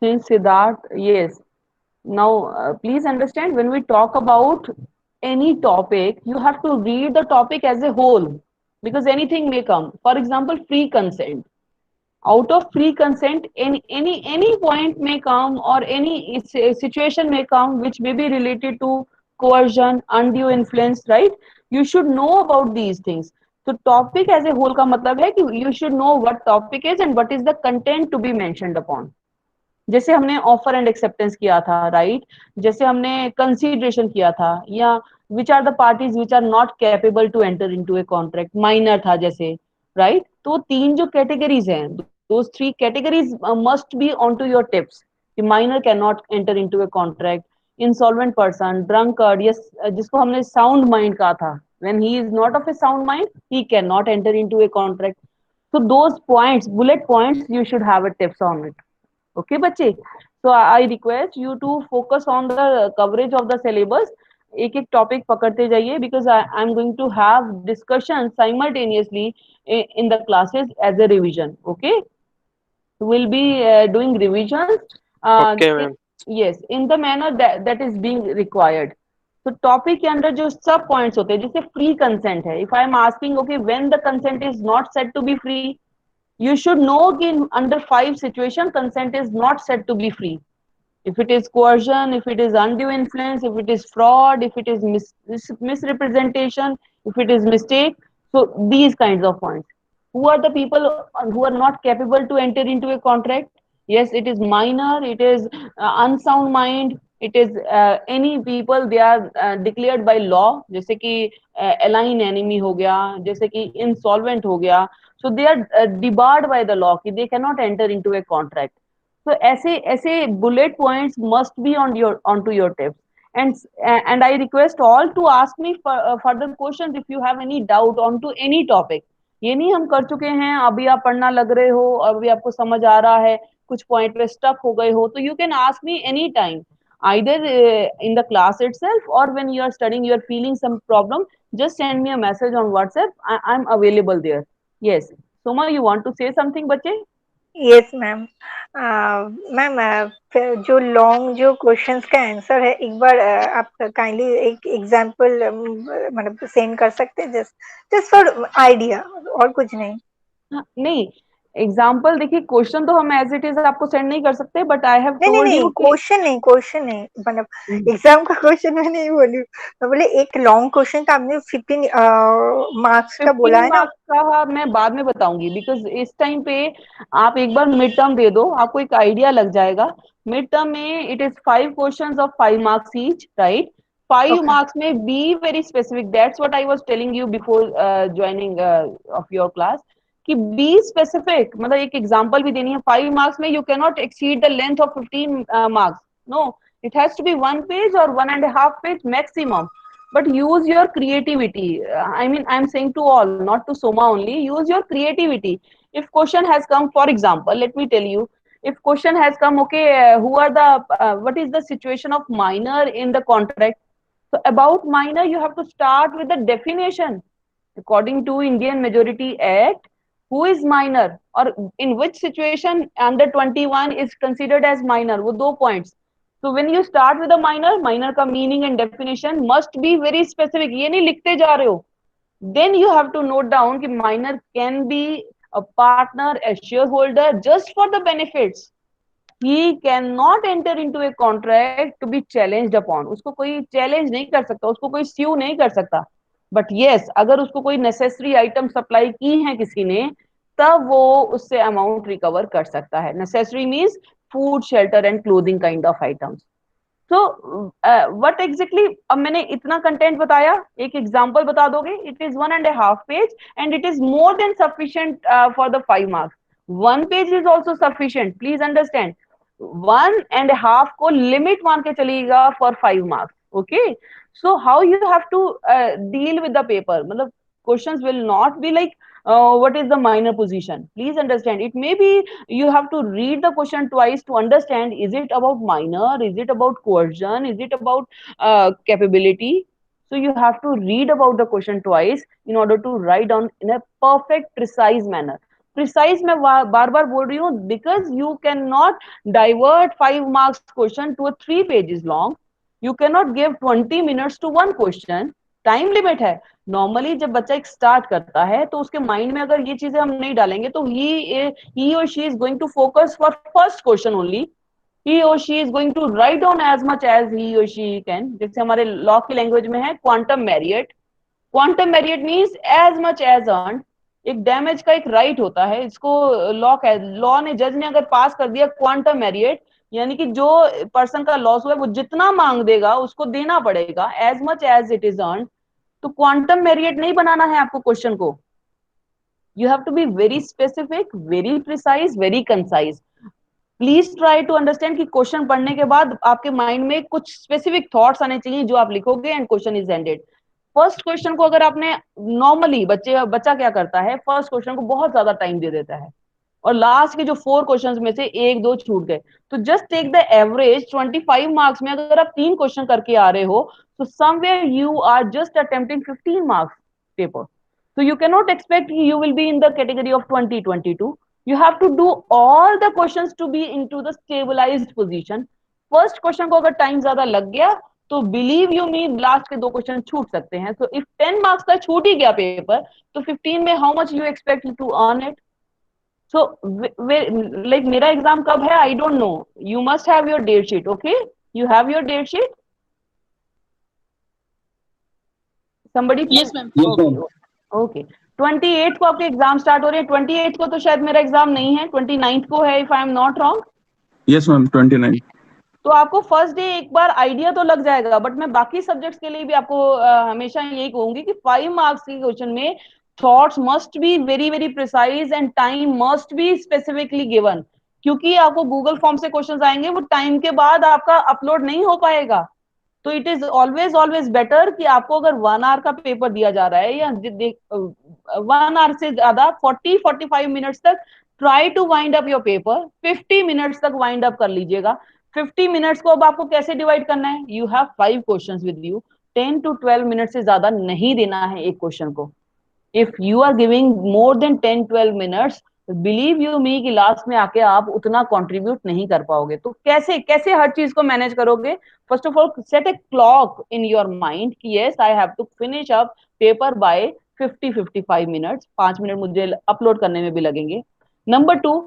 Since Siddharth, yes. Now, please understand, when we talk about any topic, you have to read the topic as a whole, because anything may come. For example, free consent. Out of free consent, any point may come, or any situation may come which may be related to coercion, undue influence, right? You should know about these things. So topic as a whole का मतलब है कि you should know what topic is and what is the content to be mentioned upon. जैसे हमने offer and acceptance किया था, right? जैसे हमने कंसीडरेशन किया था, या which are the parties which are not capable to enter into a contract, minor था जैसे, राइट? तो तीन जो कैटेगरीज हैं, those three categories must be on to your tips, कि minor can not enter into a contract, insolvent person, drunkard, yes, जिसको हमने sound mind कहा था, when he is not of a sound mind he can not enter into a contract. So those points, bullet points, you should have a tips on it. Okay, बच्चे. So I request you to focus on the coverage of the syllabus. एक एक topic पकड़ते जाइए, because I'm going to have discussion simultaneously in the classes as a revision. Okay, we'll be doing revisions. uh, Okay, ma'am. yes, in the manner that is being required. तो topic के अंदर जो सब points होते हैं, जैसे free consent है, if I am asking okay when the consent is not set to be free, you should know that under five situation consent is not said to be free. If it is coercion, if it is undue influence, if it is fraud, if it is misrepresentation, if it is mistake, so these kinds of points. Who are the people who are not capable to enter into a contract? Yes, it is minor, it is unsound mind, it is any people they are declared by law, जैसे कि align enemy हो गया, जैसे कि insolvent हो गया, so they are debarred by the law कि they cannot enter into a contract. So ऐसे ऐसे bullet points must be on your onto your tips. And I request all to ask me for, further questions if you have any doubt onto any topic. ये नहीं हम कर चुके हैं, अभी आप पढ़ना लग रहे हो, अभी आपको समझ आ रहा है, कुछ पॉइंट पे स्टक हो गए हो, तो you can ask me any time, either in the class itself, or when you are studying, you are feeling some problem, just send me a message on WhatsApp. I'm available there. Yes. Soma, you want to say something, bache? Yes ma'am. Ma'am, फिर जो long जो questions का answer है, एक बार आप kindly एक example मतलब send कर सकते हैं, जस्ट जस्ट फॉर आइडिया, और कुछ नहीं. हाँ, नहीं, एग्जाम्पल देखिए, क्वेश्चन तो हम एज इट इज आपको सेंड नहीं कर सकते, बट आई हैव नहीं नहीं टोल्ड नहीं, यू कि क्वेश्चन नहीं, क्वेश्चन नहीं, मतलब एग्जाम का क्वेश्चन मैं नहीं बोली, मैं बोले एक लॉन्ग क्वेश्चन का आपने 15 मार्क्स का बोला 15 है ना. मार्क्स का मैं बाद में बताऊंगी, बिकॉज इस टाइम पे आप एक बार मिड टर्म दे दो, आपको एक आइडिया लग जाएगा. मिड टर्म में it is 5 questions of 5 marks each, right? Five okay. Marks में be very specific, that's what I was telling you before joining of your class, कि बी स्पेसिफिक, मतलब एक एग्जांपल भी देनी है 5 मार्क्स में, you can not exceed the length of 15 marks. No, it has to be 1 page or 1.5 page maximum. But use your creativity. I mean, I'm saying to all, not to Soma only, use your creativity. If question has come, for example, let me tell you, if question has come, okay, who are the what is the situation of minor in the contract? So about minor you have to start with the definition. According to Indian Majority Act, who is minor, or in which situation under 21 is considered as minor, वो दो points. So when you start with a minor, minor का meaning and definition must be very specific. ये नहीं लिखते जा रहे हो. Then you have to note down कि minor can be a partner, a shareholder, just for the benefits. He cannot enter into a contract to be challenged upon. उसको कोई challenge नहीं कर सकता, उसको कोई sue नहीं कर सकता. But yes, अगर उसको कोई necessary item supply की है किसी ने, तब वो उससे amount recover कर सकता है. Necessary means food, shelter and clothing kind of items. So what exactly, अब मैंने इतना कंटेंट बताया, एक एग्जांपल बता दोगे, it is 1.5 page and it is more than sufficient for the 5 marks. 1 page is also sufficient, please understand. 1.5 को limit मान के चलिएगा for 5 marks. Okay, so how you have to deal with the paper, मतलब questions will not be like what is the minor position. Please understand, it may be you have to read the question twice to understand, is it about minor, is it about coercion, is it about capability. So you have to read about the question twice in order to write down in a perfect precise manner. Precise मैं बार बार बोल रही हूँ, because you can not divert 5 marks question to 3 pages long, you can not give 20 minutes to one question, time limit है। Normally जब बच्चा एक स्टार्ट करता है तो उसके माइंड में अगर ये चीजें हम नहीं डालेंगे तो ही और she is going to focus for first question only, he or she is going to write down as much as he or she can, जैसे हमारे लॉ की लैंग्वेज में है quantum meruit, quantum meruit means as much as earn, एक damage का एक right होता है, इसको लॉ ने जज ने अगर पास कर दिया क्वांटम मैरियट, यानी कि जो पर्सन का लॉस हुआ है वो जितना मांग देगा उसको देना पड़ेगा as much as it is earn. तो क्वांटम मैरियट नहीं बनाना है आपको क्वेश्चन को, you have to be very specific, very precise, very concise. Please try to understand कि क्वेश्चन पढ़ने के बाद आपके माइंड में कुछ स्पेसिफिक थॉट्स आने चाहिए जो आप लिखोगे and question is ended. First question को अगर आपने, नॉर्मली बच्चा क्या करता है, फर्स्ट क्वेश्चन को बहुत ज्यादा टाइम दे देता है और लास्ट के जो 4 क्वेश्चंस में से एक दो छूट गए, तो just take the average 25 marks में अगर आप 3 क्वेश्चन करके आ रहे हो तो somewhere you are just attempting 15 marks paper, so you cannot expect you will be in the category of 2022, you have to do all the questions to be into the stabilized position। First question को अगर time ज्यादा लग गया तो believe you me last के 2 question छूट सकते हैं। सो इफ 10 मार्क्स का छूट ही गया पेपर तो 15 में how much you expect to earn it. So like मेरा एग्जाम कब है I don't know, you must have your date sheet, okay, you have your date sheet, somebody Yes, please, ma'am. okay, okay. 28 को आपके exam start हो रहे हैं, 28 को तो शायद मेरा एग्जाम नहीं है, 29 को है if I am not wrong. Yes ma'am 29। तो आपको फर्स्ट डे एक बार आइडिया तो लग जाएगा, बट मैं बाकी सब्जेक्ट्स के लिए भी आपको हमेशा यही कहूंगी कि 5 मार्क्स के क्वेश्चन में thoughts must be very very precise and time must be specifically given, क्योंकि आपको गूगल फॉर्म से क्वेश्चंस आएंगे, वो टाइम के बाद आपका अपलोड नहीं हो पाएगा। तो it is always always better कि आपको अगर 1 आवर का पेपर दिया जा रहा है या 1 आवर से ज्यादा 40-45 मिनट्स तक try to wind up your paper, 50 minutes तक वाइंड अप कर लीजिएगा। 50 मिनट्स को अब आपको कैसे डिवाइड करना है, you have 5 questions with you, 10 to 12 minute से ज्यादा नहीं देना है एक क्वेश्चन को। If you are giving more than 10-12 minutes, believe you me कि लास्ट में आके आप उतना कंट्रीब्यूट नहीं कर पाओगे। तो कैसे कैसे हर चीज को मैनेज करोगे, first of all set a clock in your mind कि yes I have to finish up paper by 50-55 minutes, 5 minute मुझे अपलोड करने में भी लगेंगे। Number 2,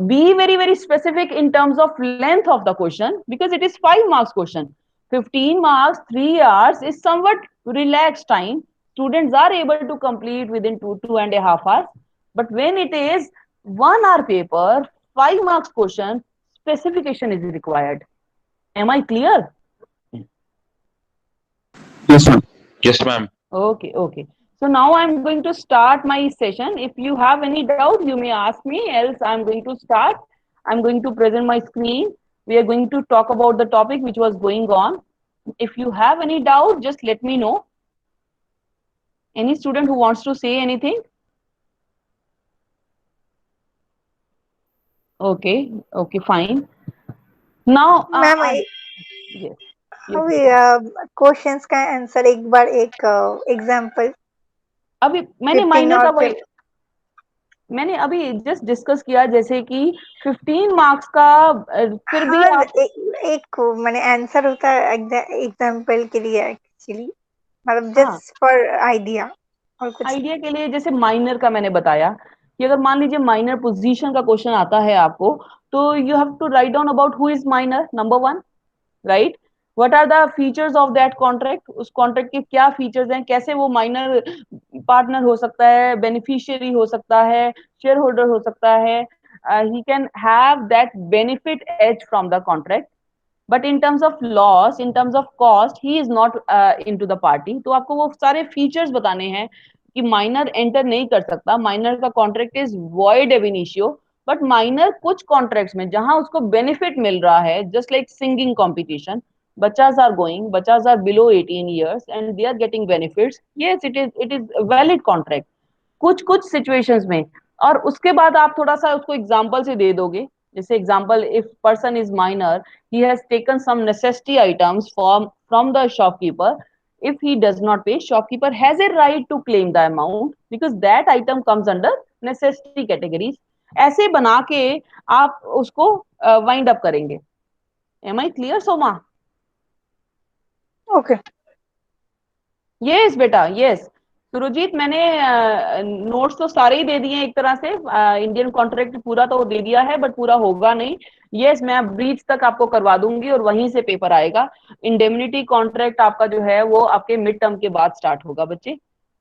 be very very specific in terms of length of the question because it is 5 marks question, 15 marks 3 hours is somewhat relaxed time, students are able to complete within 2.5 hours, but when it is 1 hour paper 5 marks question, specification is required, am I clear? Yes ma'am. Yes, ma'am. Okay, okay. So now I'm going to start my session. If you have any doubt, you may ask me, else I'm going to start. I'm going to present my screen. We are going to talk about the topic which was going on. If you have any doubt, just let me know. Any student who wants to say anything? Okay, okay, fine. Now, ma'am yes. अभी questions का answer एक बार एक example अभी मैंने 15 minor का और वही मैंने अभी जस्ट डिस्कस किया, जैसे कि 15 मार्क्स का फिर भी हाँ, आप एक मैंने आंसर होता है एग्जांपल के लिए एक्चुअली, मतलब हाँ जस्ट फॉर आइडिया और कुछ आइडिया के लिए, जैसे माइनर का मैंने बताया कि अगर मान लीजिए माइनर पोजीशन का क्वेश्चन आता है आपको, तो you have to write down about who is minor, number 1, right, what are the features of that contract, उस कॉन्ट्रैक्ट के क्या फीचर्स हैं, कैसे वो माइनर पार्टनर हो सकता है, बेनिफिशियरी हो सकता है, शेयर होल्डर हो सकता है, he can have that benefit as from the contract, but in terms of loss, in terms of cost, he is not into the party. तो आपको वो सारे फीचर्स बताने हैं कि माइनर एंटर नहीं कर सकता, माइनर का contract is void ab initio, but minor कुछ कॉन्ट्रैक्ट्स में जहां उसको बेनिफिट मिल रहा है, जस्ट लाइक सिंगिंग कॉम्पिटिशन, बच्चास आर गोइंग, बच्चास are below 18 years and they are getting benefits, yes it is valid contract कुछ कुछ सिचुएशंस में। और उसके बाद आप थोड़ा सा उसको एग्जांपल से दे दोगे, जैसे example, if person is minor, he has taken some necessity items from the shopkeeper, if he does not pay, shopkeeper has a right to claim the amount because that item comes under necessity categories, ऐसे बना के आप उसको wind up करेंगे। Am I clear Soma? Okay yes बेटा yes. Surjit मैंने notes तो सारे ही दे दिए हैं एक तरह से, इंडियन कॉन्ट्रैक्ट पूरा तो दे दिया है बट पूरा होगा नहीं। यस मैं ब्रीच तक आपको करवा दूंगी और वहीं से पेपर आएगा। इंडेमनिटी कॉन्ट्रैक्ट आपका जो है वो आपके मिड टर्म के बाद स्टार्ट होगा बच्चे,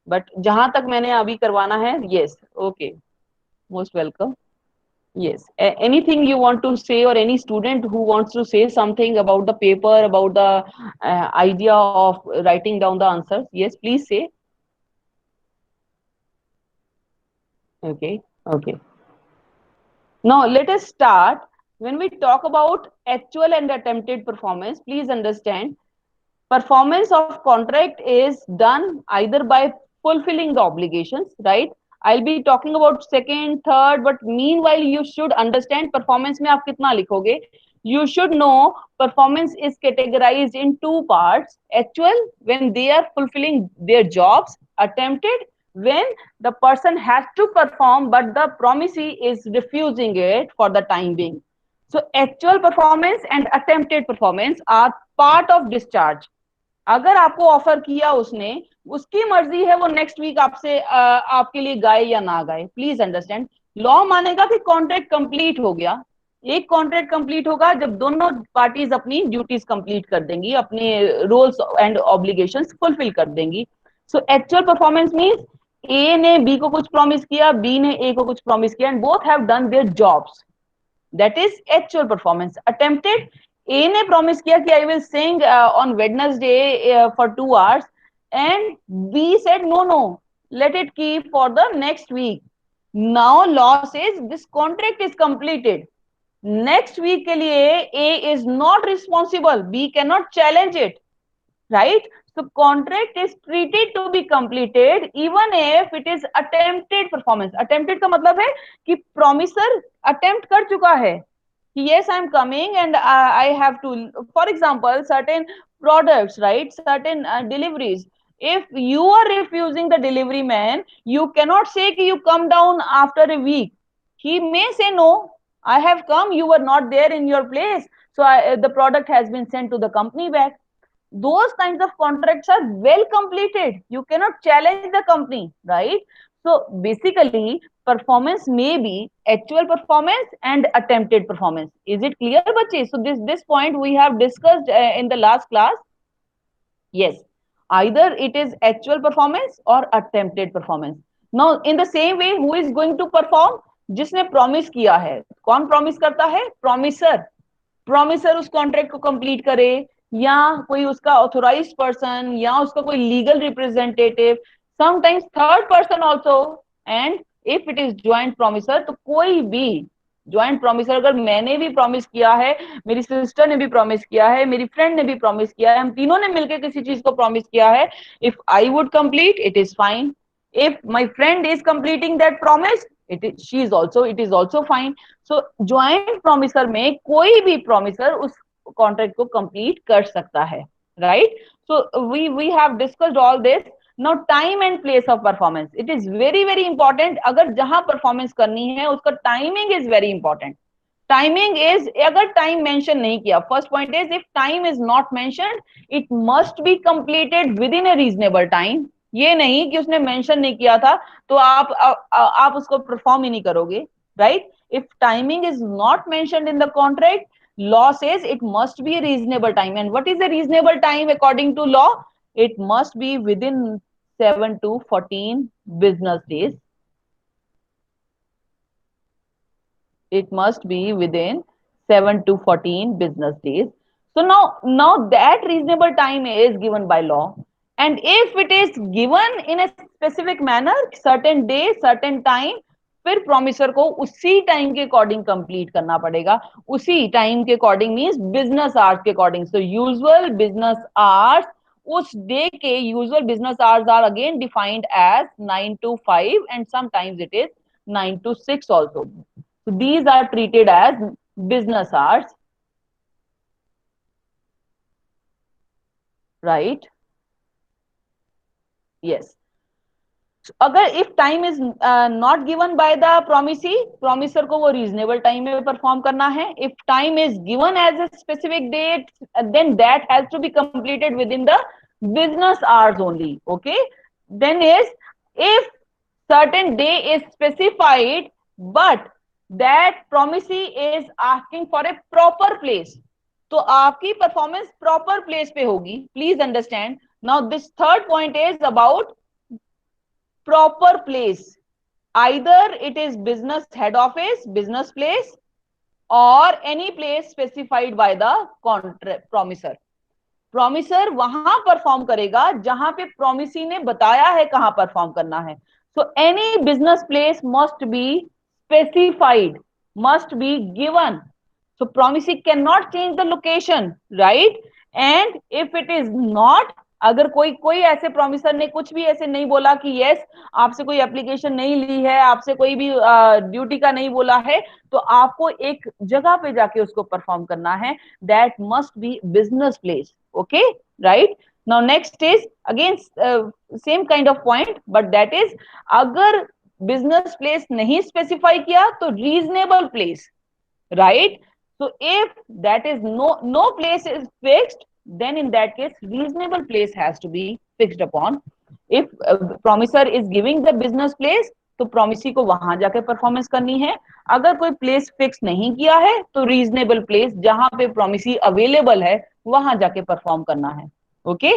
बट जहां तक मैंने अभी करवाना है। Yes okay, most welcome. Yes. Anything you want to say, or any student who wants to say something about the paper, about the idea of writing down the answers? Yes, please say. Okay. Okay. Now let us start. When we talk about actual and attempted performance, please understand performance of contract is done either by fulfilling the obligations, right? I'll be talking about second, third, but meanwhile you should understand performance में आप कितना लिखोगे. You should know performance is categorized in two parts: actual when they are fulfilling their jobs, attempted when the person has to perform but the promisee is refusing it for the time being. So actual performance and attempted performance are part of discharge. अगर आपको offer किया उसने, उसकी मर्जी है वो next week आपसे आपके लिए गाए या ना गाए। प्लीज अंडरस्टैंड, लॉ मानेगा कि कॉन्ट्रैक्ट कंप्लीट हो गया। एक कॉन्ट्रैक्ट कंप्लीट होगा जब दोनों पार्टीज अपनी ड्यूटीज कंप्लीट कर देंगी, अपने रोल्स एंड ऑब्लिगेशंस फुलफिल कर देंगी। सो एक्चुअल परफॉर्मेंस मींस ए ने बी को कुछ प्रॉमिस किया, बी ने ए को कुछ प्रॉमिस किया and both have done their jobs, that is actual performance. Attempted, A ने प्रॉमिस किया कि I will sing on Wednesday for 2 hours and B said no no, let it keep for the next week. Now law says this contract is completed, next week के लिए A is not responsible, B can not challenge it, right? So contract is treated to be completed even if it is attempted performance. Attempted का मतलब है कि promiser attempt कर चुका है कि yes I am coming and I have to, for example certain products, right, certain deliveries, if you are refusing the delivery man, you cannot say कि you come down after a week. He may say no, I have come, you were not there in your place, so the product has been sent to the company back. Those kinds of contracts are well completed, you cannot challenge the company, right? So basically performance may be actual performance and attempted performance. Is it clear bache? So this point we have discussed in the last class. Yes, either it is actual performance or attempted performance. Now in the same way, who is going to perform? जिसने promise किया है। कौन promise करता है? Promiser. Promiser उस contract को complete करे, या कोई उसका ऑथोराइज्ड पर्सन, या उसका कोई legal representative, sometimes third person also. And if it is joint promiser, तो कोई भी ज्वाइंट प्रॉमिसर, अगर मैंने भी प्रॉमिस किया है, मेरी सिस्टर ने भी प्रॉमिस किया है, मेरी फ्रेंड ने भी प्रॉमिस किया है, हम तीनों ने मिलकर किसी चीज को प्रॉमिस किया है, if I would complete it is fine, if my friend is completing that promise, she is also, it is also fine. So joint promiser में कोई भी promiser उस contract को complete कर सकता है, right? So we have discussed all this. Now time and place of performance, it is very very important. अगर जहां performance करनी है उसका timing is very important. Timing is, अगर टाइम मेंशन नहीं किया, first point is if time is not mentioned it must be completed with in A reasonable time. ये नहीं कि उसने मेंशन नहीं किया था तो आप उसको परफॉर्म ही नहीं करोगे, right? If timing is not mentioned in the contract, law says it must be a reasonable time. And what is a reasonable time according to law? It must be within 7 to 14 business days. It must be within 7 to 14 business days. So now that reasonable time is given by law, and if it is given in a specific manner, certain day certain time, फिर promisor को उसी time के according complete करना पड़ेगा। उसी time के according means business hours के according. So usual business hours, उस डे के usual business hours are again defined as 9 to 5 and sometimes it is 9 to 6 also. So these are treated as business hours, right? Yes. अगर if time is not given by the promisee, promisor को वो reasonable time में perform करना है. If time is given as a specific date, then that has to be completed within the business hours only. Okay, then is if certain day is specified but that promisee is asking for a proper place, तो आपकी performance proper place पे होगी. Please understand. Now this third point is about proper place. Either it is business head office, business place, or any place specified by the contract promiser. Promisor वहां perform करेगा जहां पे promisee ने बताया है कहां परफॉर्म करना है. So any business place must be specified, must be given. So promisee can not change the location, right. And if it is not, अगर कोई कोई ऐसे प्रोमिसर ने कुछ भी ऐसे नहीं बोला कि यस आपसे कोई एप्लीकेशन नहीं ली है, आपसे कोई भी ड्यूटी का नहीं बोला है, तो आपको एक जगह पे जाके उसको परफॉर्म करना है. That must be business place. Okay, right. Now next is again same kind of point, but that is अगर business place नहीं specify किया तो reasonable place, right. So if that is no place is fixed, then in that case reasonable place has to be fixed upon. If promiser is giving the business place, तो promisee को वहां जाके performance करनी है. अगर कोई place fix नहीं किया है तो रीजनेबल प्लेस जहां पे promisee अवेलेबल है वहां जाके परफॉर्म करना है. Okay,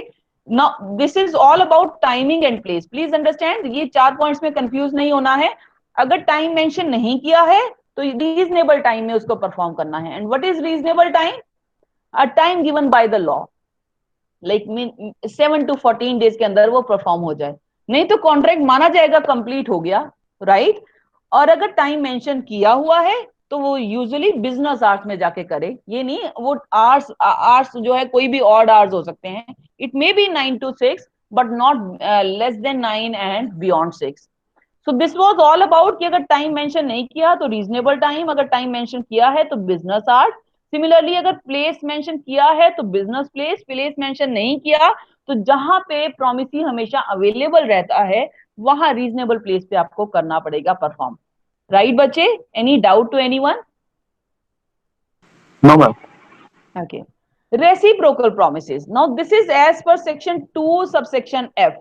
now this is all about timing and place. Please understand, ये 4 पॉइंट्स में कंफ्यूज नहीं होना है. अगर टाइम मेंशन नहीं किया है तो रीजनेबल टाइम में उसको परफॉर्म करना है. And what is reasonable time? A time given by the law, like 7 to 14 days के अंदर वो परफॉर्म हो जाए, नहीं तो कॉन्ट्रैक्ट माना जाएगा कंप्लीट हो गया, राइट. और अगर टाइम मेंशन किया हुआ है तो वो यूजुअली बिजनेस आवर्स में जाके करे. ये नहीं वो आवर्स आवर्स जो है कोई भी ऑड आवर्स हो सकते हैं. It may be 9 to 6 but not less than 9 and beyond 6. So this was all about कि अगर टाइम मेंशन नहीं किया तो रीजनेबल टाइम, अगर टाइम मेंशन किया है तो बिजनेस आवर्स. सिमिलरली अगर प्लेस मेंशन किया है तो बिजनेस प्लेस, प्लेस मेंशन नहीं किया तो जहां पे प्रोमिसी हमेशा अवेलेबल रहता है वहां रीजनेबल प्लेस पे आपको करना पड़ेगा परफॉर्म. राइट बच्चे, any doubt to anyone? No, ma'am. Okay. Reciprocal promises. Now this is as per section 2 subsection F.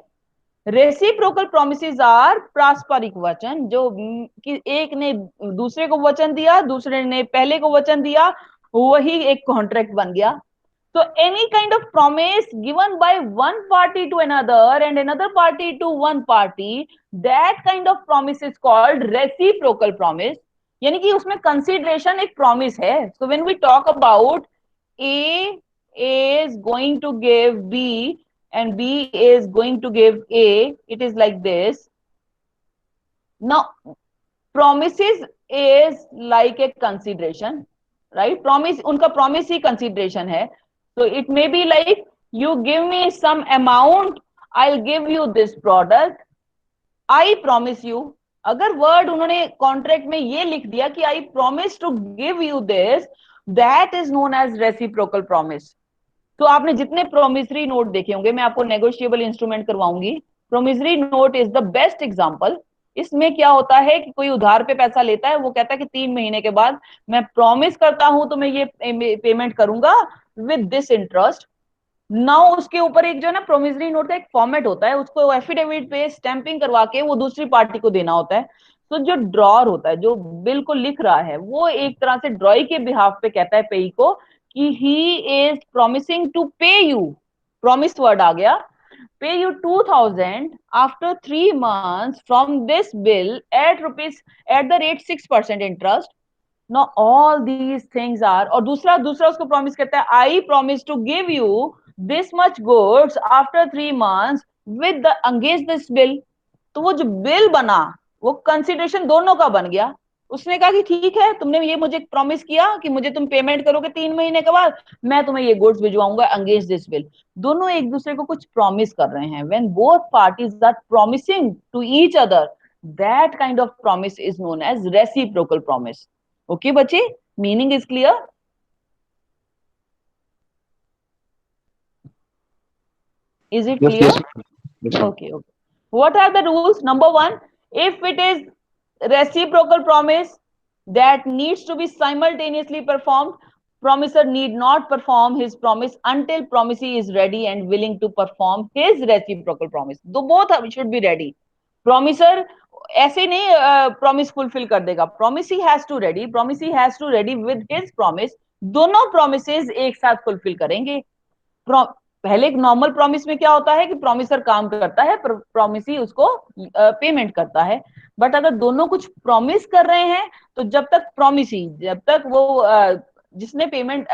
Reciprocal promises are पारस्परिक वचन, जो कि एक ने दूसरे को वचन दिया, दूसरे ने पहले को वचन दिया, वही एक कॉन्ट्रैक्ट बन गया. तो any kind of promise given by one party to another and another party to one party, that kind of promise is called reciprocal promise. यानी कि उसमें कंसीडरेशन एक प्रॉमिस है. So when we talk about A is going to give B and B is going to give A, it is like this. Now promises is like a consideration, right? Promise, उनका promise ही consideration है. So it may be like you give me some amount, I'll give you this product, I promise you. अगर word उन्होंने contract में ये लिख दिया कि I promise to give you this, that is known as reciprocal promise. तो आपने जितने प्रोमिसरी नोट देखे होंगे, मैं आपको नेगोशिएबल इंस्ट्रूमेंट करवाऊंगी. Promissory note is the best example. इसमें क्या होता है कि कोई उधार पे पैसा लेता है, वो कहता है कि 3 महीने के बाद मैं प्रॉमिस करता हूं तो मैं ये पेमेंट करूंगा विद दिस इंटरेस्ट. नाउ उसके ऊपर एक जो है ना प्रोमिसरी नोट का एक फॉर्मेट होता है, उसको एफिडेविट पे स्टैंपिंग करवा के वो दूसरी पार्टी को देना होता है. तो जो ड्रॉर होता है, जो बिल को लिख रहा है, वो एक तरह से ड्रॉई के बिहाफ पे कहता है पेई को कि ही इज प्रॉमिसिंग टू पे यू, प्रॉमिस वर्ड आ गया, पे you 2000 after 3 months from this bill eight rupees eight the rate 6% interest. Now all these things are, और दूसरा उसको प्रॉमिस करता है I promise to give you this much goods after 3 months with the against this bill. तो वो जो bill बना वो कंसिडरेशन दोनों का बन गया. उसने कहा कि ठीक है, तुमने ये मुझे प्रॉमिस किया कि मुझे तुम पेमेंट करोगे 3 महीने के बाद, मैं तुम्हें ये गुड्स भिजवाऊंगा अगेंस्ट दिस बिल. दोनों एक दूसरे को कुछ प्रॉमिस कर रहे हैं. When both parties are promising to each other, that kind of promise is known as reciprocal promise. Okay बच्चे, meaning is clear? Is it Yes, clear? yes, yes, ma'am. Okay okay. What are the rules? Number one, if it is reciprocal promise that needs to be simultaneously performed, promiser need not perform his promise until promisee is ready and willing to perform his reciprocal promise. तो both should be ready. Promiser ऐसे नहीं promise fulfill कर देगा. Promisee has to ready with his promise. दोनों promises एक साथ fulfill करेंगे. पहले एक नॉर्मल प्रॉमिस में क्या होता है कि प्रॉमिसर काम करता है, प्रॉमिसी उसको पेमेंट करता है. बट अगर दोनों कुछ प्रॉमिस कर रहे हैं तो जब तक वो जिसने पेमेंट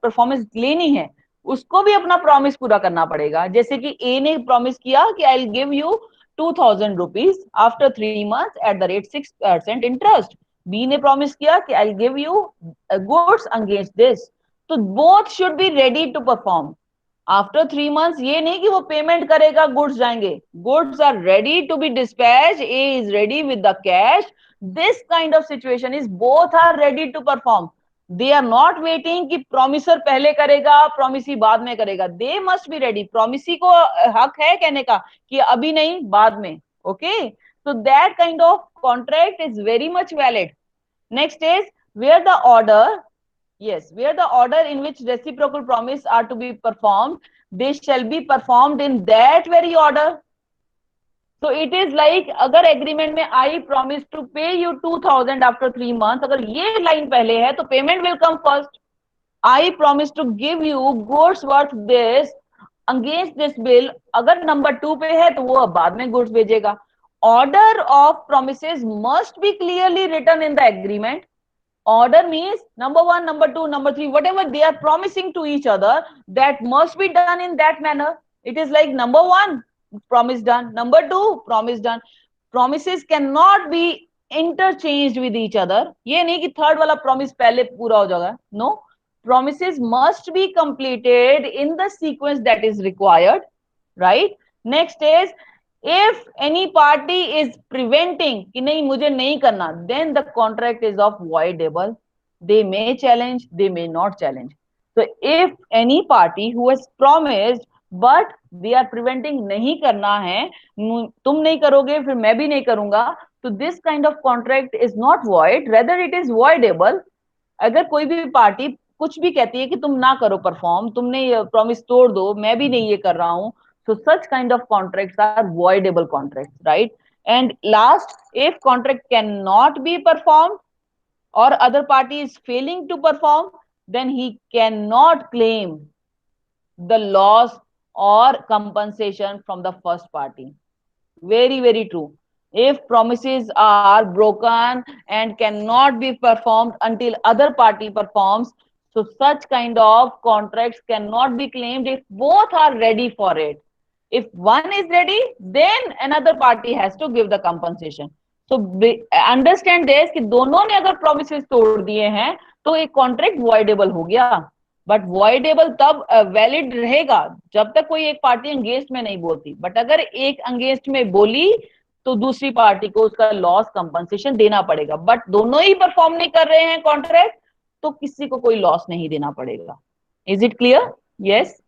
परफॉर्मेंस लेनी है उसको भी अपना प्रॉमिस पूरा करना पड़ेगा. जैसे कि ए ने प्रॉमिस किया कि I will give you 2000 rupees after 3 months at the rate 6% interest. B ने प्रॉमिस किया कि I will give you goods against this. तो both should be ready to perform. After 3 months ये नहीं कि वो पेमेंट करेगा गुड्स जाएंगे. Goods are ready to be dispatch, A is ready with the cash. This kind of situation is both are ready to perform. They are not waiting कि promisor पहले करेगा promisee बाद में करेगा. They must be ready. Promisee को हक है कहने का कि अभी नहीं बाद में. Okay, so that kind of contract is very much valid. Next is where the order, yes, where the order in which reciprocal promise are to be performed, they shall be performed in that very order. So it is like अगर agreement में I promise to pay you 2000 after 3 months, अगर ये line पहले है तो payment will come first. I promise to give you goods worth this against this bill, अगर number 2 पे है तो वो बाद में goods भेजेगा. Order of promises must be clearly written in the agreement. Order means number 1, number 2, number 3, whatever they are promising to each other, that must be done in that manner. It is like number 1 promise done, number 2 promise done. Promises cannot be interchanged with each other. ये नहीं कि third वाला promise पहले पूरा हो जाएगा. No, promises must be completed in the sequence that is required, right? Next is if any party is preventing कि नहीं मुझे नहीं करना, then the contract is of voidable. They may challenge, they may not challenge. So if any party who has promised but they are preventing नहीं करना है, तुम नहीं करोगे फिर मैं भी नहीं करूंगा, तो this kind of contract is not void, rather it is voidable. अगर कोई भी पार्टी कुछ भी कहती है कि तुम ना करो परफॉर्म, तुमने प्रॉमिस तोड़ दो, मैं भी नहीं ये कर रहा हूं, so such kind of contracts are voidable contracts, right? And last, if contract cannot be performed or other party is failing to perform, then he cannot claim the loss or compensation from the first party. Very, very true. If promises are broken and cannot be performed until other party performs, so such kind of contracts cannot be claimed if both are ready for it. If one is ready, then another party has to give the compensation. So understand this कि दोनों ने अगर promises तोड़ दिए हैं तो एक contract voidable हो गया. बट वॉइडेबल तब वैलिड रहेगा जब तक कोई एक पार्टी अंगेंस्ट में नहीं बोलती. बट अगर एक अंगेंस्ट में बोली तो दूसरी पार्टी को उसका लॉस कंपनसेशन देना पड़ेगा. बट दोनों ही परफॉर्म नहीं कर रहे हैं कॉन्ट्रैक्ट तो किसी को कोई लॉस नहीं देना पड़ेगा. Is it clear? Yes,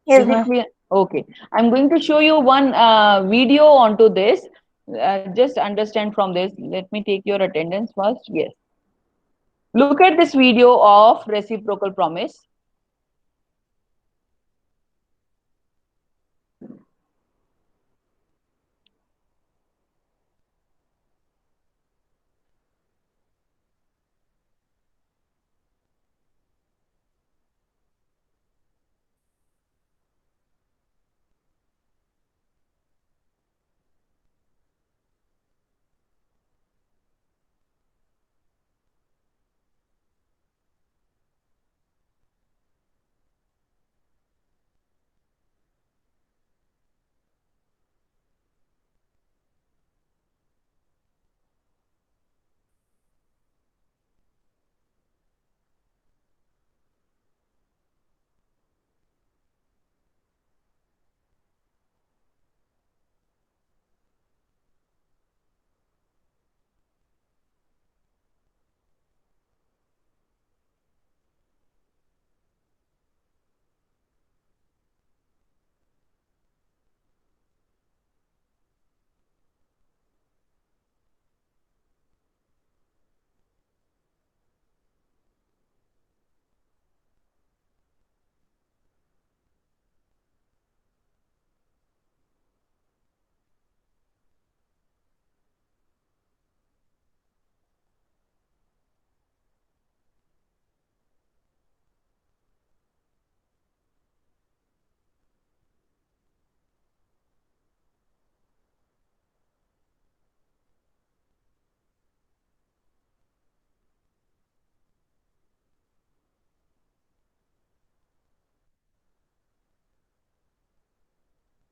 Yes, is it ma'am. clear? Okay, I'm going to show you one video onto this. Just understand from this. Let me take your attendance first. Yes, look at this video of reciprocal promise.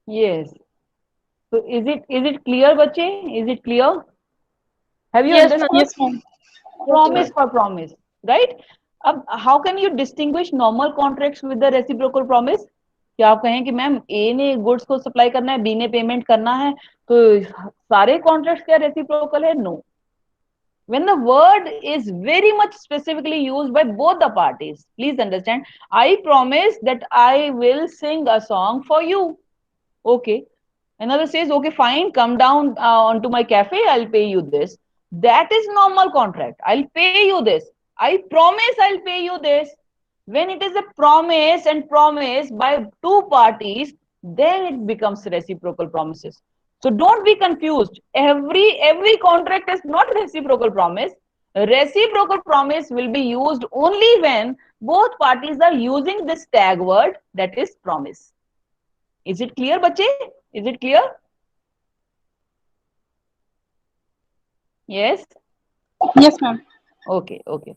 Yes. So is it clear, बच्चे? Is it clear? Have you Yes, ma'am. understood? Yes, ma'am. Okay, Promise ma'am. for promise, right? अब how can you distinguish normal contracts with the reciprocal promise? क्या आप कहें कि ma'am ए ने goods को supply करना है, बी ने पेमेंट करना है, तो सारे कॉन्ट्रैक्ट्स क्या रेसिप्रोकल है? No. When the word is very much specifically used by both the parties, please understand, I promise that I will sing a song for you. Okay. Another says, okay, fine, come down onto my cafe, I'll pay you this. That is normal contract. I'll pay you this. I promise I'll pay you this. When it is a promise and promise by two parties, then it becomes reciprocal promises. So don't be confused. Every contract is not reciprocal promise. Reciprocal promise will be used only when both parties are using this tag word, that is promise. Is it clear, bache? Is it clear? Yes. Yes, ma'am. Okay. Okay.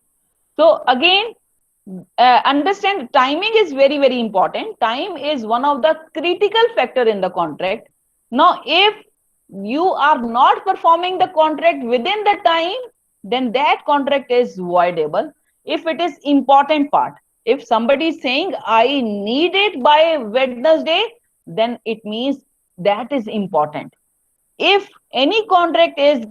So again, understand timing is very important. Time is one of the critical factor in the contract. Now, if you are not performing the contract within the time, then that contract is voidable. If it is important part, if somebody is saying I need it by Wednesday, then it means that is important. If any contract is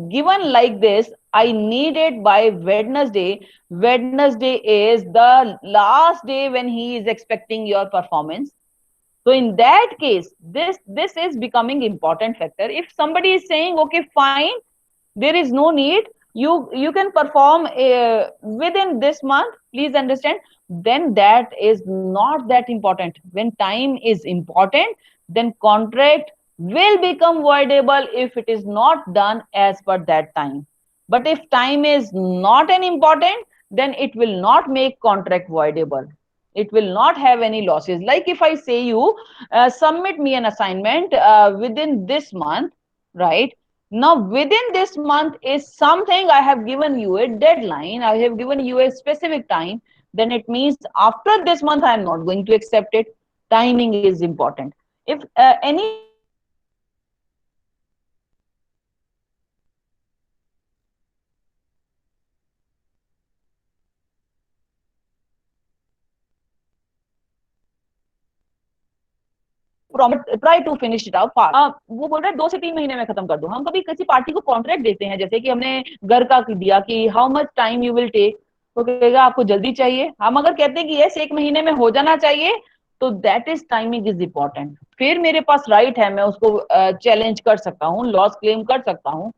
given like this, I need it by Wednesday, Wednesday is the last day when he is expecting your performance. So in that case, this is becoming important factor. If somebody is saying, okay, fine, there is no need, you can perform within this month, please understand, then that is not that important. When time is important, then contract will become voidable if it is not done as per that time. But if time is not an important, then it will not make contract voidable. It will not have any losses. Like if I say you submit me an assignment within this month, right? Now, within this month is something I have given you a deadline, I have given you a specific time, then it means after this month I am not going to accept it. Timing is important. If any try to finish it out fast, वो बोल रहा है 2 से 3 महीने में खत्म कर दो. हम कभी किसी पार्टी को कॉन्ट्रैक्ट देते हैं, जैसे कि हमने घर का दिया कि how much time you will take, तो कहेगा आपको जल्दी चाहिए. हम अगर कहते हैं कि यस 1 महीने में हो जाना चाहिए, तो that is timing is important. फिर मेरे पास राइट है, मैं उसको चैलेंज कर सकता हूँ, लॉस क्लेम कर सकता हूँ.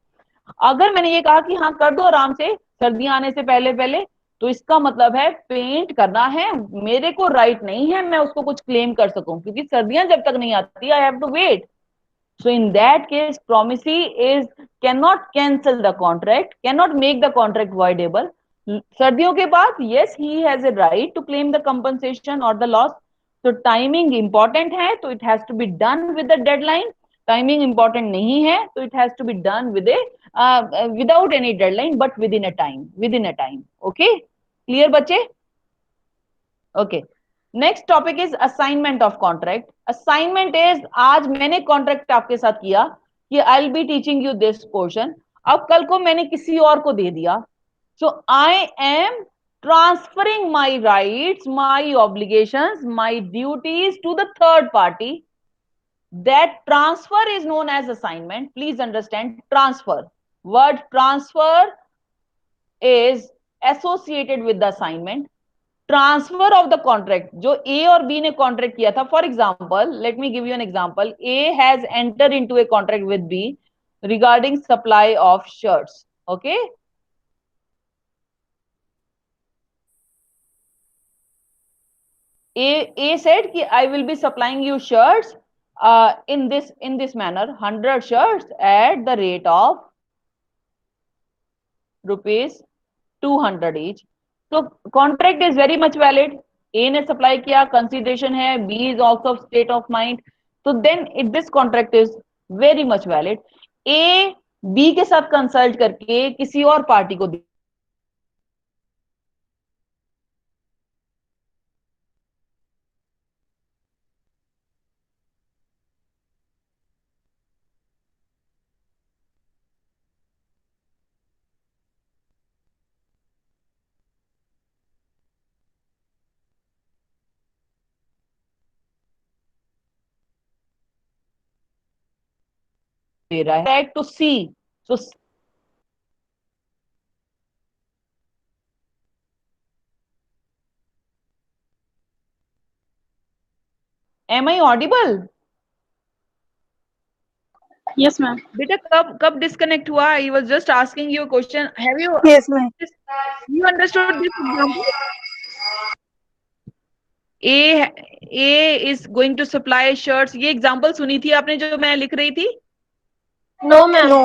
अगर मैंने ये कहा कि हाँ कर दो आराम से सर्दियां आने से पहले पहले, तो इसका मतलब है पेंट करना है, मेरे को राइट नहीं है मैं उसको कुछ क्लेम कर सकूं, क्योंकि सर्दियां जब तक नहीं आती I have to wait. So in that case, promisee is cannot cancel the contract, cannot make the contract voidable. सर्दियों के बाद yes he has a right to claim the compensation or the loss. So timing important है, तो it has to be done with the deadline. Timing important नहीं है, तो it has to be done with a without any deadline, but within a time, within a time. Okay, clear बच्चे? Okay. Next topic is assignment of contract. Assignment is, आज मैंने contract आपके साथ किया कि I will be teaching you this portion, अब कल को मैंने किसी और को दे दिया. So I am transferring my rights, my obligations, my duties to the third party. That transfer is known as assignment. Please understand, transfer. Word transfer is associated with the assignment. Transfer of the contract, जो A और B ने contract किया था, for example let me give you an example, A has enter into a contract with B regarding supply of shirts. Okay, A said कि I will be supplying you shirts in this manner, 100 shirts at the rate of rupees 200 each. So contract is very much valid. A ने supply किया, consideration है, B is also state of mind, तो then it this contract is very much valid. A B के साथ consult करके किसी और party को दे रहा है to see. So am I audible? Yes, ma'am. बेटा कब डिस्कनेक्ट हुआ? I was just asking you question. Have you Yes, ma'am. you understood this example? A is going to supply shirts. ये एग्जांपल सुनी थी आपने जो मैं लिख रही थी? No, ma'am. No.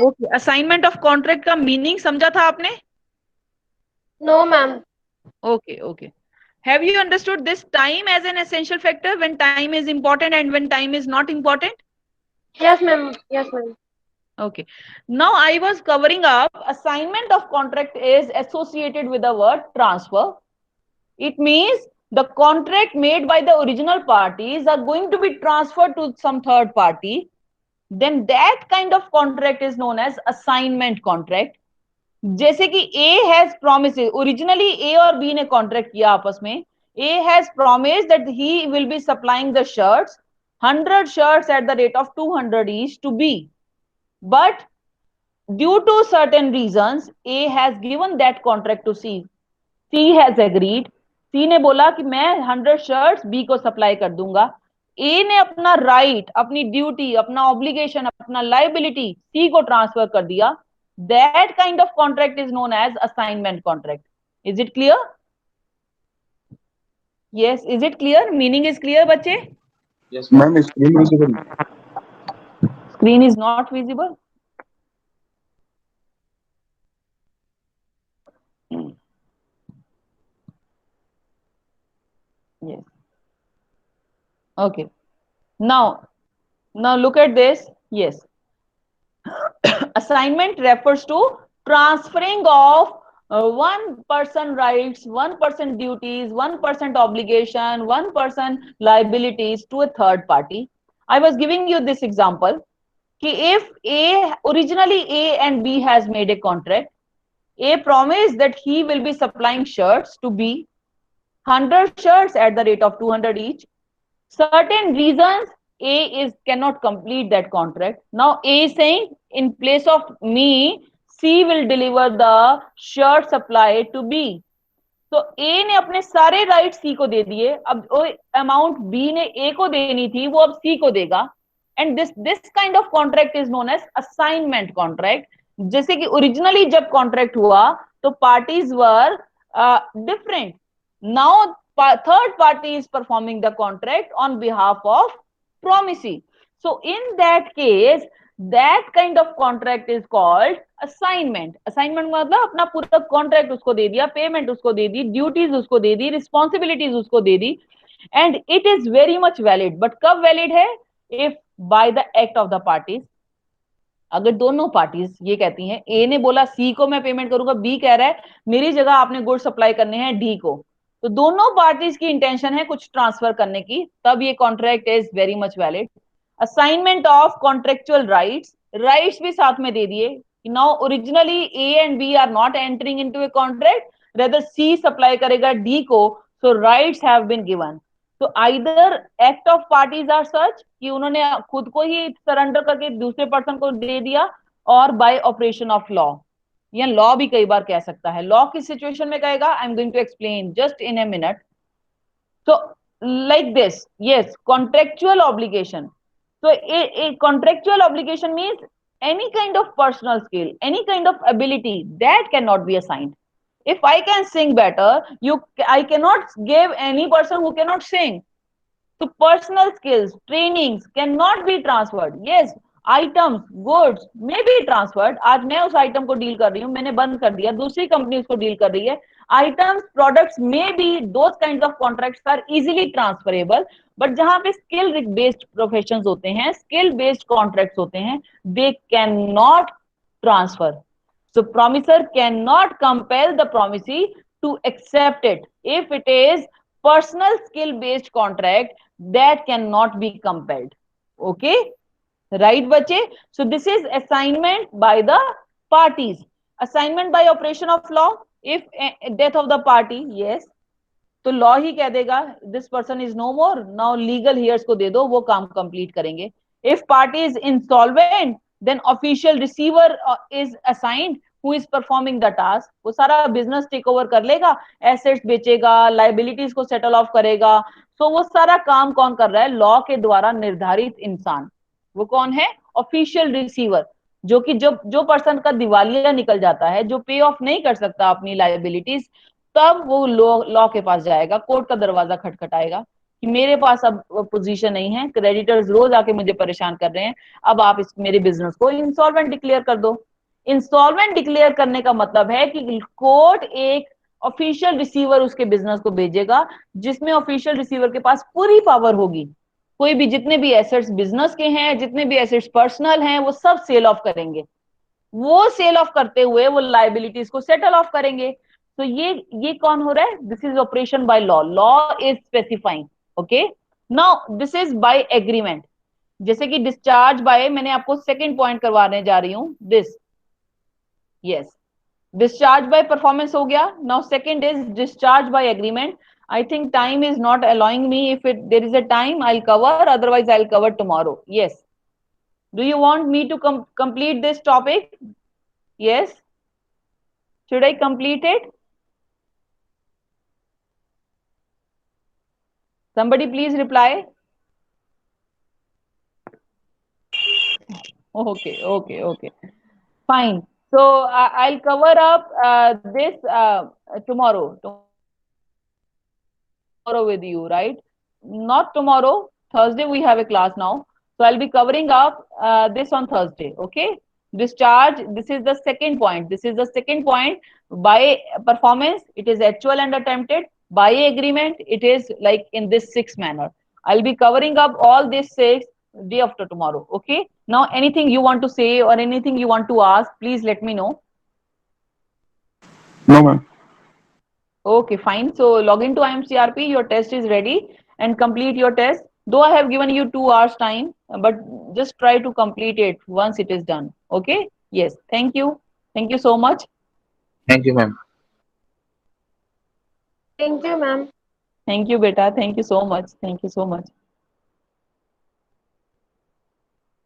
Okay. Assignment of contract का मीनिंग समझा था आपने? No, ma'am. Okay, okay. Have you understood this time as an essential factor, when time is important and when time is not important? Yes, ma'am. Yes, ma'am. Okay. Now I was covering up assignment of contract is associated with the word transfer. It means the contract made by the original parties are going to be transferred to some third party. Then that kind of contract is known as assignment contract. जैसे कि A has promised, originally A और B ने contract किया आपस में. A has promised that he will be supplying the shirts, 100 shirts at the rate of 200 each to B. But due to certain reasons, A has given that contract to C. C has agreed. C ने बोला कि मैं 100 shirts B को supply कर दूंगा. A ने अपना right, अपनी ड्यूटी, अपना ऑब्लिगेशन, अपना लाइबिलिटी C को ट्रांसफर कर दिया. That kind of contract is known as assignment contract. Is it clear? Yes, is it clear? Meaning is clear, बच्चे? Yes, ma'am. Is screen visible? Screen is not visible. Yes. Okay. Now look at this. Yes. Assignment refers to transferring of 1% rights, 1% duties, 1% obligation, 1% liabilities to a third party. I was giving you this example. If originally A and B has made a contract, A promised that he will be supplying shirts to B, 100 shirts at the rate of 200 each. Certain reasons A cannot complete that contract. Now A is saying, in place of me, C will deliver the shirt supply to B. तो A ने अपने सारे right C को दे दिए. अब amount B ने A को देनी थी वो अब C को देगा. And this kind of contract is known as assignment contract. जैसे कि ओरिजिनली जब कॉन्ट्रैक्ट हुआ तो parties were different. Now third party is performing the contract on behalf of promisee. So in that case, that kind of contract is called assignment. Assignment मतलब अपना पूरा contract उसको दे दिया, payment उसको दे दी, duties उसको दे दी, responsibilities उसको दे दी, and it is very much valid. But कब valid है? If by the act of the parties. अगर दोनों पार्टीज ये कहती हैं, ए ने बोला सी को मैं पेमेंट करूंगा, बी कह रहा है मेरी जगह आपने गुड सप्लाई करने हैं डी को, तो दोनों पार्टीज की इंटेंशन है कुछ ट्रांसफर करने की, तब ये contract is very much valid. Assignment of contractual rights भी साथ में दे दिए. Now originally A and B are not entering into a contract, rather C supply करेगा डी को, so rights have been given. तो either act of parties are such कि उन्होंने खुद को ही सरेंडर करके दूसरे पर्सन को दे दिया, और बाय ऑपरेशन ऑफ लॉ, या लॉ भी कई बार कह सकता है. लॉ किस सिचुएशन में कहेगा, I am going to explain just in a minute. So like this, yes, contractual obligation. So a contractual obligation means any kind of personal skill, any kind of ability that cannot be assigned. If I can sing better, I cannot give any person who cannot sing. So personal skills, trainings cannot be transferred. Yes, items, goods may be transferred. आज मैं उस item को deal कर रही हूँ, मैंने बंद कर दिया, दूसरी कंपनी उसको डील कर रही है. Items, products may be, those kinds of contracts are easily transferable. But जहां पे skill based professions होते हैं, skill based contracts होते हैं, they cannot transfer. So promisor cannot compel the promisee to accept it. If it is personal skill based contract, that cannot be compelled. Okay, right bache? So this is assignment by the parties. Assignment by operation of law. If death of the party, yes, तो law ही कह देगा this person is no more, now legal heirs को दे दो, वो काम complete करेंगे. If party is insolvent, then official receiver is assigned who is performing the task. वो सारा business take over कर लेगा, assets बेचेगा, liabilities को settle off करेगा. So वो सारा काम कौन कर रहा है? लॉ के द्वारा निर्धारित इंसान. वो कौन है? Official receiver. जो कि जो पर्सन का दिवालिया निकल जाता है, जो पे ऑफ नहीं कर सकता अपनी लाइबिलिटीज, तब वो लॉ के पास जाएगा, कोर्ट का दरवाजा खटखटाएगा कि मेरे पास अब पोजीशन नहीं है, क्रेडिटर्स रोज आके मुझे परेशान कर रहे हैं, अब आप इस मेरे बिजनेस को इंसॉल्वेंट डिक्लेयर कर दो. इंसॉल्वेंट डिक्लेयर करने का मतलब है कि कोर्ट एक ऑफिशियल रिसीवर उसके बिजनेस को भेजेगा, जिसमें ऑफिशियल रिसीवर के पास पूरी पावर होगी. कोई भी जितने भी एसेट्स बिजनेस के हैं, जितने भी एसेट्स पर्सनल हैं, वो सब सेल ऑफ करेंगे. वो सेल ऑफ करते हुए वो लाइबिलिटीज को सेटल ऑफ करेंगे. तो ये कौन हो रहा है? This is operation by law. Law is specifying. Okay, now this is by agreement. जैसे कि डिस्चार्ज बाय, मैंने आपको सेकंड पॉइंट करवाने जा रही हूं. This, yes, discharge by performance हो गया. Now second is discharge by agreement. I think time is not allowing me. If there is a time, I'll cover. Otherwise, I'll cover tomorrow. Yes. Do you want me to complete this topic? Yes. Should I complete it? Somebody please reply. Okay. Fine. So I'll cover up this tomorrow with you, right? Not tomorrow, Thursday we have a class now. So I'll be covering up this on Thursday, okay? Discharge, this is the second point. By performance, it is actual and attempted. By agreement, it is like in this 6 manner. I'll be covering up all these 6 day after tomorrow, okay? Now, anything you want to say or anything you want to ask, please let me know. No, ma'am. Okay, fine. So log into IMCRP, your test is ready, and complete your test. Though I have given you 2 hours time, but just try to complete it once it is done. Okay? Yes. Thank you. Thank you so much. Thank you, ma'am. Thank you, ma'am. Thank you, beta. Thank you so much. Thank you so much.